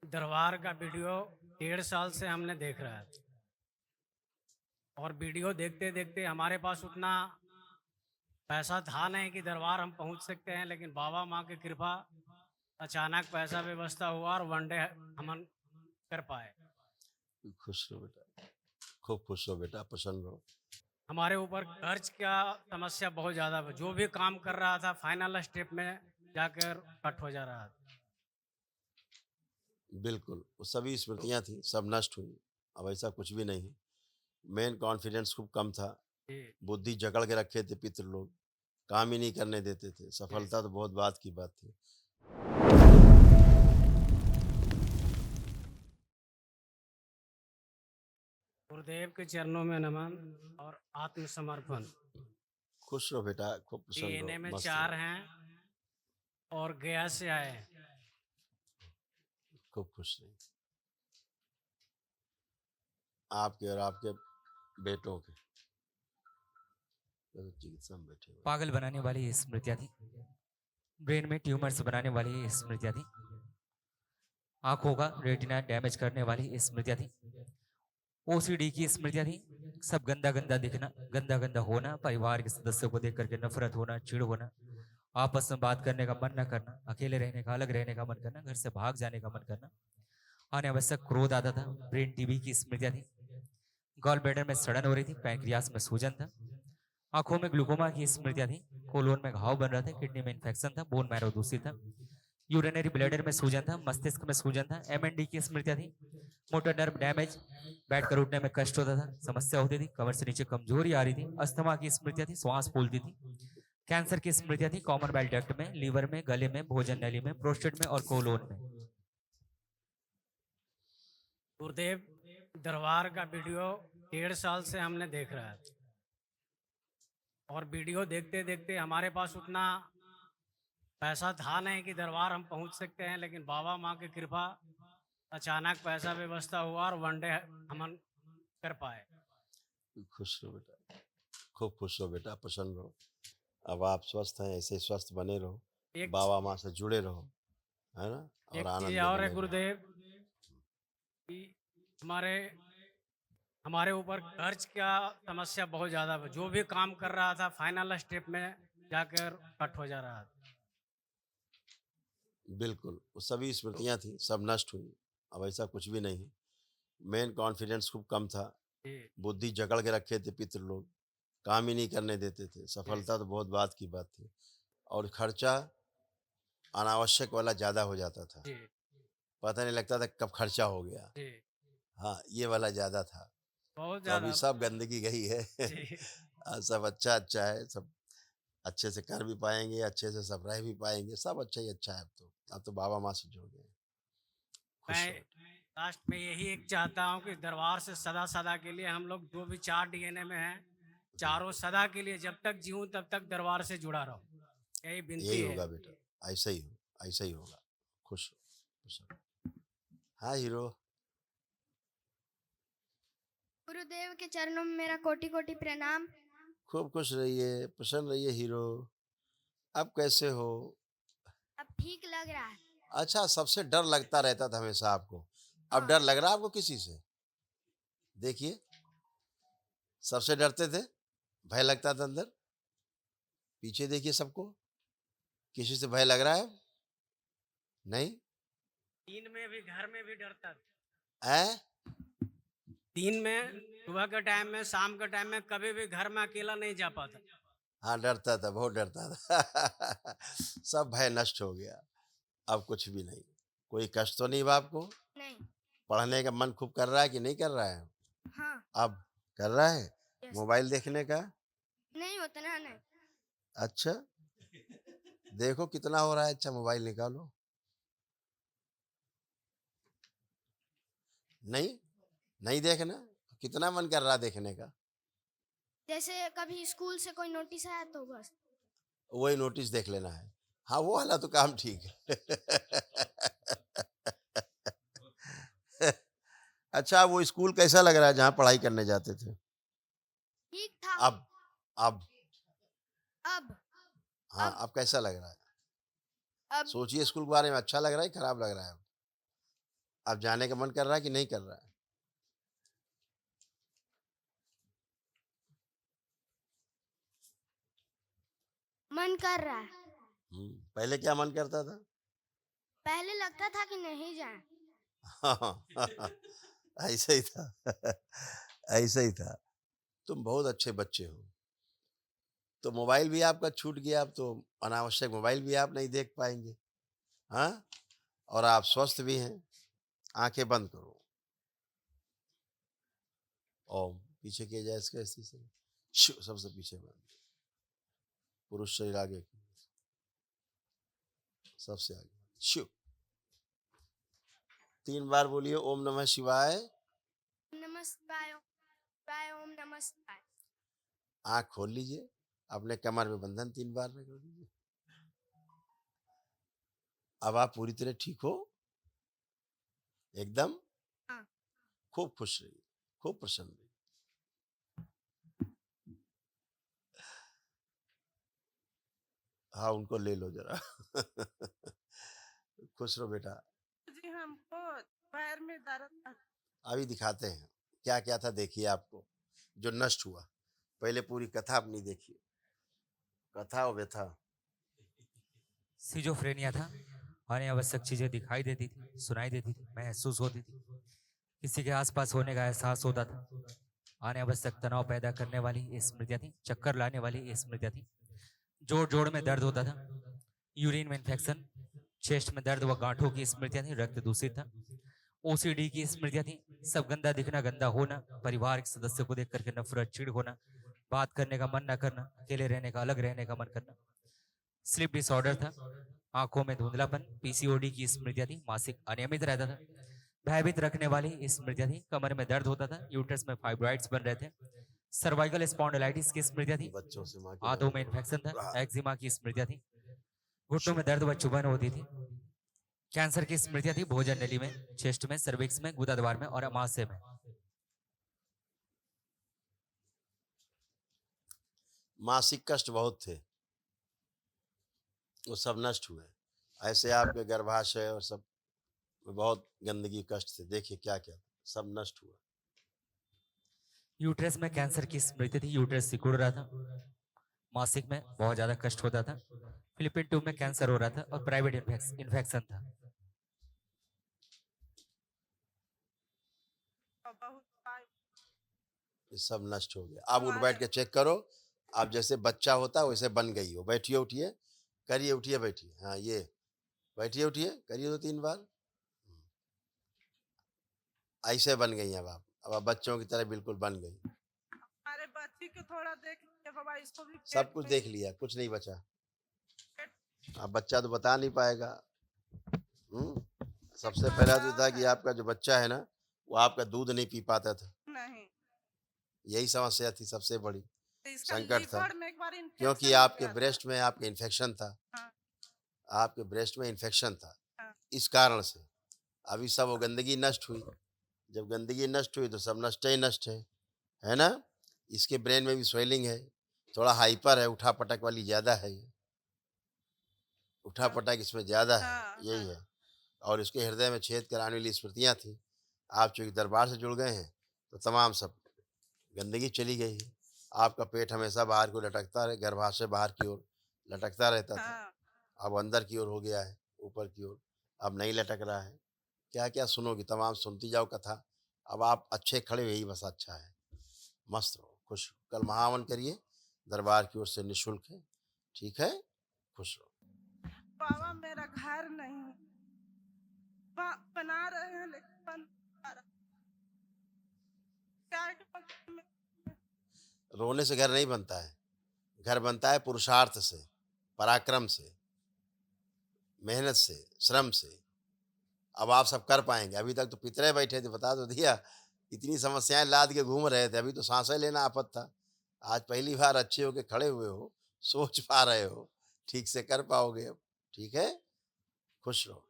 दरबार का वीडियो 1.5 साल से हमने देख रहा है और वीडियो देखते देखते हमारे पास उतना पैसा था नहीं कि दरबार हम पहुंच सकते हैं, लेकिन बाबा माँ की कृपा, अचानक पैसा व्यवस्था हुआ और वन डे हम कर पाए। खुश रहो बेटा, खूब खुश रहो बेटा, प्रसन्न रहो। हमारे ऊपर कर्ज का समस्या बहुत ज़्यादा, जो भी काम कर रहा था फाइनल स्टेप में जाकर कट हो जा रहा था। बिल्कुल, वो सभी स्मृतियाँ थी, सब नष्ट हुई। अब ऐसा कुछ भी नहीं है। मेन कॉन्फिडेंस खूब कम था, जी बुद्धि जकड़ के रखे थे पितृ लोग, काम ही नहीं करने देते थे। जी। सफलता तो बहुत बात की बात थी। गुरुदेव के चरणों में नमन और आत्मसमर्पण। खुश रहो बेटा, खूब प्रसन्न डीएनए रहो, में मस्त 4 रहो, हैं और गया से आए हैं। खूब खुश रहिए। आपके और आपके बेटों के तो चिकित्सा में बैठे हुए हैं। पागल बनाने वाली ये स्मृतियाँ थी, ब्रेन में ट्यूमर्स बनाने वाली ये स्मृतियाँ थी, आंखों का रेटिना डैमेज करने वाली ये स्मृतियाँ थी, ओसीडी की स्मृतियाँ थी, सब गंदा गंदा दिखना, गंदा गंदा होना, परिवार के सदस्यों को देख करके नफरत होना, चिढ़ होना, आपस में बात करने का मन न करना, अकेले रहने का, अलग रहने का मन करना, घर से भाग जाने का मन करना, अनावश्यक क्रोध आता था, ब्रेन टीबी की स्मृतियाँ थी, गॉल ब्लैडर में सड़न हो रही थी, पैंक्रियास में सूजन था, आंखों में ग्लूकोमा की स्मृतियां थी, कोलोन में घाव बन रहा था, किडनी में इंफेक्शन था, बोन मैरो दूषित था, यूरिनरी ब्लैडर में सूजन था, मस्तिष्क में सूजन था, एमएनडी की स्मृतियां थी, मोटर नर्व डैमेज, बैठकर उठने में कष्ट होता था, समस्या होती थी, कमर से नीचे कमजोरी आ रही थी, अस्थमा की स्मृतियां थी, श्वास फूलती थी, कैंसर की स्मृतियां थी, कॉमन बाइल डक्ट में, लीवर में, गले में, भोजन नली में, प्रोस्टेट में और कोलोन में। गुरुदेव, दरबार का वीडियो 1.5 साल से हमने देख रहा है और वीडियो देखते देखते हमारे पास उतना पैसा था नहीं कि दरबार हम पहुंच सकते हैं, लेकिन बाबा माँ की कृपा, अचानक पैसा व्यवस्था हुआ और वन डे हम कर पाए। खुश रहो बेटा, खूब खुश रहो बेटा, प्रसन्न रहो। अब आप स्वस्थ हैं, ऐसे स्वस्थ बने रहो, एक बाबा माँ से जुड़े रहो, है ना? और एक चीज आनंद में और है बने रहो। गुरुदेव कि हमारे हमारे ऊपर कर्ज का समस्या बहुत ज्यादा, जो भी काम कर रहा था फाइनल स्टेप में जाकर कट हो जा रहा था। बिल्कुल, वो सभी स्मृतियाँ थी, सब नष्ट हुई। अब ऐसा कुछ भी नहीं है। मेन कॉन्फिडेंस खूब कम था, जी बुद्धि जकड़ के रखे थे पितृ लोग, काम ही नहीं करने देते थे। जी सफलता तो बहुत बात की बात थी और खर्चा अनावश्यक वाला ज़्यादा हो जाता था। जी पता नहीं लगता था कब खर्चा हो गया। जी। हाँ, ये वाला ज़्यादा था। बहुत तो अभी ज्यादा। सब गंदगी गई है। जी सब अच्छा-अच्छा है, सब अच्छे से कर भी पाएँगे, अच्छे से सब रह भी पाएँगे, सब अच्छा ही अच्छा है अब तो। अब तो बाबा माँ से जुड़ गए। खुश मैं रहो बेटा। लास्ट में यही एक चाहता हूँ कि दरबार से सदा सदा के लिए हम लोग जो भी 4 डीएनए में हैं, चारों बिल्कुल, सदा के लिए जब तक जीऊँ तब तक दरबार से जुड़ा रहूं, यही यही विनती है। होगा बेटा, ऐसा ही हो, ऐसा ही होगा। खुश रहो, खुश रहो। हाँ, हीरो, गुरुदेव के चरणों में मेरा कोटि कोटि प्रणाम। खूब खुश रहिए, प्रसन्न रहिए हीरो। अब कैसे हो? अब ठीक लग रहा है। अच्छा, सबसे डर लगता रहता था हमेशा आपको। अब हाँ। डर लग रहा है आपको किसी से? देखिए, सबसे डरते थे, भय लगता था अंदर। पीछे देखिए सबको, किसी से भय लग रहा है? नहीं? दिन में भी घर में भी डरता था। हैं? दिन में, सुबह के टाइम में, शाम के टाइम में कभी भी घर में अकेला नहीं जा पाता। हाँ, डरता था, बहुत डरता था। सब भय नष्ट हो गया, अब कुछ भी नहीं। कोई कष्ट तो नहीं हुआ आपको? नहीं। पढ़ने का मन खूब कर रहा है कि नहीं कर रहा है? हाँ। अब कर रहा है? यस। मोबाइल देखने का? नहीं होता ना, नहीं। अच्छा, देखो कितना हो रहा है, अच्छा मोबाइल निकालो। नहीं? नहीं देखना? कितना मन कर रहा है देखने का? जैसे कभी स्कूल से कोई नोटिस आया तो बस। वही नोटिस देख लेना है। हाँ, वो वाला तो काम ठीक है। अच्छा, वो स्कूल कैसा लग रहा है जहाँ पढ़ाई करने जाते थे? ठीक था। अब अब अब हाँ, अब अब कैसा लग रहा है? अब सोचिए स्कूल के बारे में, अच्छा लग रहा है, खराब लग रहा है? अब जाने का मन कर रहा है कि नहीं कर रहा है? मन कर रहा है। पहले क्या मन करता था? पहले लगता था कि नहीं जाए। ऐसा ही था। ऐसा ही था। तुम बहुत अच्छे बच्चे हो। तो मोबाइल भी आपका छूट गया, अब तो अनावश्यक मोबाइल भी आप नहीं देख पाएंगे। हाँ, और आप स्वस्थ भी हैं। आंखें बंद करो। ओम पीछे किया जाए इसका इसी से। सबसे पीछे बंद। पुरुष शरीर आगे की, सबसे आगे शिव। 3 बार बोलिए ओम नमः शिवाय। ओम नमः शिवाय, ओम शिवाय, ओम नमः शिवाय। आंख खोल लीजिए, अपने कमर में बंधन 3 बार में कर दीजिए। अब आप पूरी तरह ठीक हो एकदम। हाँ। खूब खुश रहिए, खूब प्रसन्न रहिए। हाँ, उनको ले लो जरा। खुश रहो बेटा। जी हमको पैर में दर्द था। अभी दिखाते हैं क्या क्या था, देखिए आपको जो नष्ट हुआ। पहले पूरी कथा अपनी देखिए, कथा और व्यथा। सिजोफ्रेनिया था। अनावश्यक चीजें दिखाई देती थी, सुनाई देती थी, महसूस होती थी। किसी के आसपास होने का एहसास होता था। अनावश्यक तनाव पैदा करने वाली ये स्मृतियां थी, चक्कर लाने वाली ये स्मृतियां थी। जोड़ जोड़ में दर्द होता था, यूरिन में इन्फेक्शन, चेस्ट में दर्द व गांठों की स्मृतियां थी, रक्त दूषित था, ओसीडी की स्मृतियां थी, सब गंदा दिखना, गंदा होना, परिवार के सदस्य को देख करके नफरत, चिढ़ होना, बात करने का मन न करना, अकेले रहने का, अलग रहने का मन करना। स्लीप डिसऑर्डर था, आंखों में धुंधलापन, पीसीओडी की स्मृतियां थी, मासिक अनियमित रहता था, भयभीत रखने वाली स्मृतियां थी, कमर में दर्द होता था, यूट्रस में फाइब्रॉइड्स बन रहे थे, सर्वाइकल स्पॉन्डिलाइटिस की स्मृतियां थी, बच्चों से माँ के आंतों बारे में में इन्फेक्शन था, बोलो। एक्जिमा की स्मृतियां थी, घुटनों में दर्द व चुभन होती थी, कैंसर की स्मृतियां थी, भोजन नली में, चेस्ट में, सर्विक्स में, गुदाद्वार में और अमाशय में। मासिक कष्ट बहुत थे, वो सब नष्ट हुए। ऐसे आपके गर्भाशय और सब में बहुत गंदगी कष्ट थे, देखिए क्या क्या सब नष्ट हुआ। यूट्रस में कैंसर की स्मृति थी, यूट्रस सिकुड़ रहा था, मासिक में बहुत ज्यादा कष्ट होता था, फिलिपिन ट्यूब में कैंसर हो रहा था और प्राइवेट इन्फेक्शन था। और बहुत पाए- ये सब नष्ट हो गया। अब उठ बैठ के चेक करो, आप जैसे बच्चा होता है वैसे बन गई हो। बैठिए उठिए, करिए उठिए बैठिए। हाँ ये बैठिए उठिए, करिए 2-3 बार। ऐसे बन गई अब आप बच्चों की तरह बिल्कुल बन गई। हमारे बच्ची को थोड़ा देख लीजिए बाबा, इसको भी सब पेट कुछ में देख लिया, कुछ नहीं बचा। अब बच्चा तो बता नहीं पाएगा। सबसे पहला तो था कि आपका जो बच्चा है ना, वो आपका दूध नहीं पी पाता था। नहीं, यही समस्या थी सबसे बड़ी, तो इसका संकट था। लीवर में एक बार क्योंकि इन्फेक्शन हो आपके गया था। ब्रेस्ट में आपके इन्फेक्शन था। हाँ, आपके ब्रेस्ट में इन्फेक्शन था, हाँ। इस कारण से अभी सब वो गंदगी नष्ट हुई। जब गंदगी नष्ट हुई तो सब नष्ट ही नष्ट है ना। इसके ब्रेन में भी स्वेलिंग है, थोड़ा हाइपर है, उठा पटक वाली ज़्यादा है ये, उठा पटक इसमें ज़्यादा है, हाँ, यही हाँ। है। और इसके हृदय में छेद कराने वाली स्मृतियाँ थी। आप चूँकि दरबार से जुड़ गए हैं तो तमाम सब गंदगी चली गई है। आपका पेट हमेशा बाहर को लटकता रहे, गर्भाशय बाहर की ओर लटकता रहता था, हाँ, अब अंदर की ओर हो गया है, ऊपर की ओर अब नहीं लटक रहा है। क्या क्या सुनोगी, तमाम सुनती जाओ कथा। अब आप अच्छे खड़े हो, यही बस अच्छा है। मस्त रहो, खुश रहो। कल महावन करिए, दरबार की ओर से निःशुल्क है, ठीक है। खुश रहो। बाबा मेरा घर नहीं बना रहे हैं लेकिन बन नहीं पा रहा। क्या है कि रोने से घर नहीं बनता है, घर बनता है पुरुषार्थ से, पराक्रम से, मेहनत से, श्रम से। अब आप सब कर पाएंगे। अभी तक तो पितरे बैठे थे, बता तो दिया, इतनी समस्याएं लाद के घूम रहे थे, अभी तो सांसें लेना आफत था। आज पहली बार अच्छे होके खड़े हुए हो, सोच पा रहे हो, ठीक से कर पाओगे अब, ठीक है। खुश रहो।